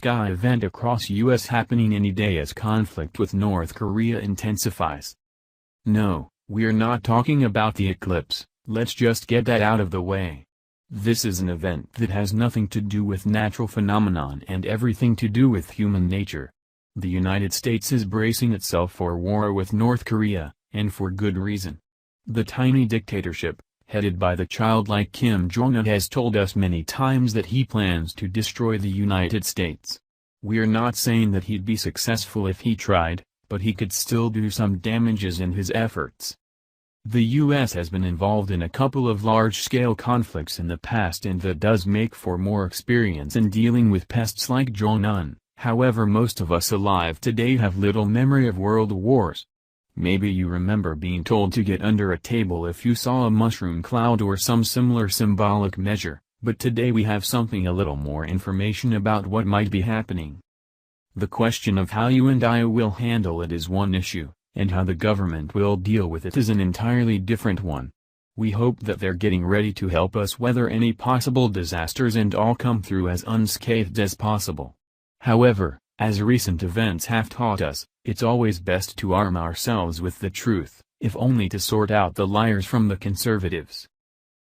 sky event across U.S. happening any day as conflict with North Korea intensifies. No, we're not talking about the eclipse, let's just get that out of the way. This is an event that has nothing to do with natural phenomenon and everything to do with human nature. The United States is bracing itself for war with North Korea, and for good reason. The tiny dictatorship, headed by the childlike Kim Jong-un, has told us many times that he plans to destroy the United States. We're not saying that he'd be successful if he tried, but he could still do some damages in his efforts. The U.S. has been involved in a couple of large-scale conflicts in the past, and that does make for more experience in dealing with pests like Jong-un. However, most of us alive today have little memory of world wars. Maybe you remember being told to get under a table if you saw a mushroom cloud or some similar symbolic measure, but today we have something a little more information about what might be happening. The question of how you and I will handle it is one issue, and how the government will deal with it is an entirely different one. We hope that they're getting ready to help us weather any possible disasters and all come through as unscathed as possible. However, as recent events have taught us, it's always best to arm ourselves with the truth, if only to sort out the liars from the conservatives.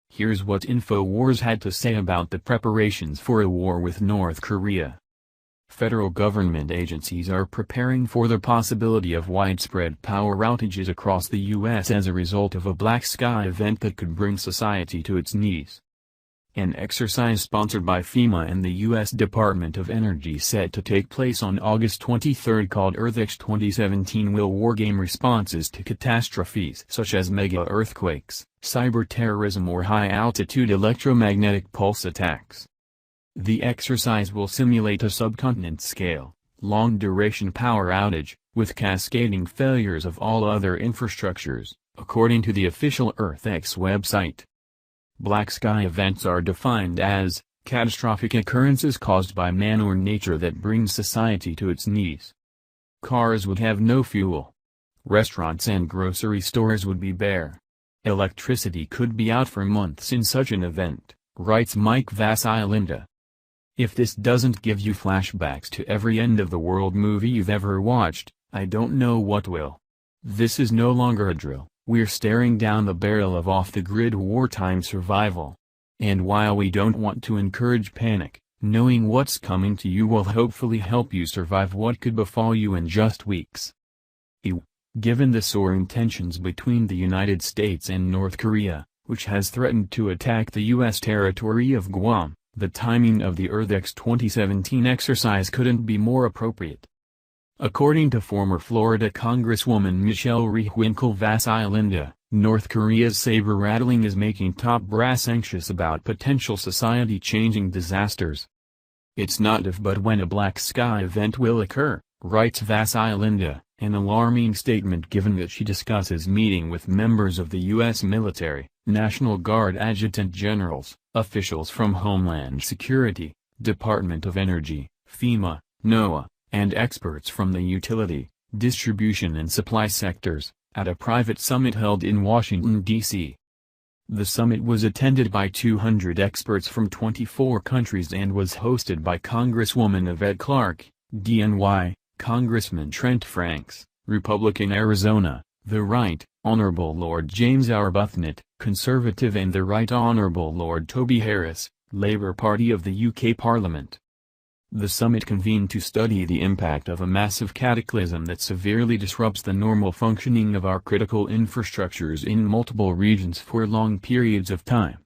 Here's what InfoWars had to say about the preparations for a war with North Korea. Federal government agencies are preparing for the possibility of widespread power outages across the U.S. as a result of a black sky event that could bring society to its knees. An exercise sponsored by FEMA and the U.S. Department of Energy set to take place on August 23 called EarthX 2017 will wargame responses to catastrophes such as mega-earthquakes, cyber-terrorism or high-altitude electromagnetic pulse attacks. The exercise will simulate a subcontinent-scale, long-duration power outage, with cascading failures of all other infrastructures, according to the official EarthX website. Black sky events are defined as catastrophic occurrences caused by man or nature that bring society to its knees. Cars would have no fuel. Restaurants and grocery stores would be bare. Electricity could be out for months in such an event, writes Mike Vasilinda. If this doesn't give you flashbacks to every end-of-the-world movie you've ever watched, I don't know what will. This is no longer a drill. We're staring down the barrel of off-the-grid wartime survival. And while we don't want to encourage panic, knowing what's coming to you will hopefully help you survive what could befall you in just weeks. Given the soaring tensions between the United States and North Korea, which has threatened to attack the U.S. territory of Guam, the timing of the EarthX 2017 exercise couldn't be more appropriate. According to former Florida Congresswoman Michelle Rewinkle Vasilinda, North Korea's saber-rattling is making top brass anxious about potential society-changing disasters. It's not if but when a black sky event will occur, writes Vasilinda, an alarming statement given that she discusses meeting with members of the U.S. military, National Guard adjutant generals, officials from Homeland Security, Department of Energy, FEMA, NOAA, and experts from the utility, distribution and supply sectors, at a private summit held in Washington, D.C. The summit was attended by 200 experts from 24 countries and was hosted by Congresswoman Yvette Clarke, DNY, Congressman Trent Franks, Republican Arizona, the Right, Honorable Lord James Arbuthnot, Conservative, and the Right Honorable Lord Toby Harris, Labour Party of the UK Parliament. The summit convened to study the impact of a massive cataclysm that severely disrupts the normal functioning of our critical infrastructures in multiple regions for long periods of time.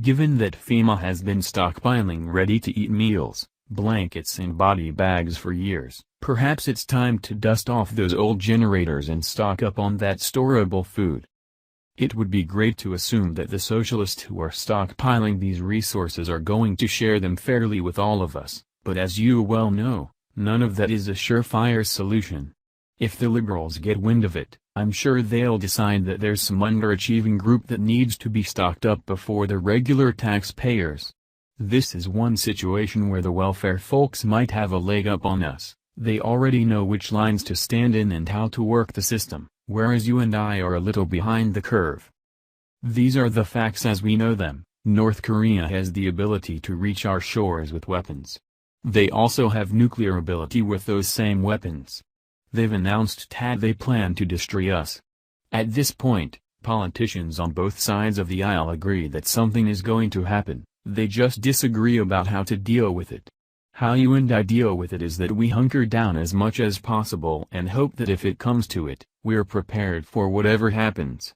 Given that FEMA has been stockpiling ready-to-eat meals, blankets and body bags for years, perhaps it's time to dust off those old generators and stock up on that storable food. It would be great to assume that the socialists who are stockpiling these resources are going to share them fairly with all of us. But as you well know, none of that is a surefire solution. If the liberals get wind of it, I'm sure they'll decide that there's some underachieving group that needs to be stocked up before the regular taxpayers. This is one situation where the welfare folks might have a leg up on us. They already know which lines to stand in and how to work the system, whereas you and I are a little behind the curve. These are the facts as we know them. North Korea has the ability to reach our shores with weapons. They also have nuclear ability with those same weapons. They've announced that they plan to destroy us. At this point, politicians on both sides of the aisle agree that something is going to happen, they just disagree about how to deal with it. How you and I deal with it is that we hunker down as much as possible and hope that if it comes to it, we're prepared for whatever happens.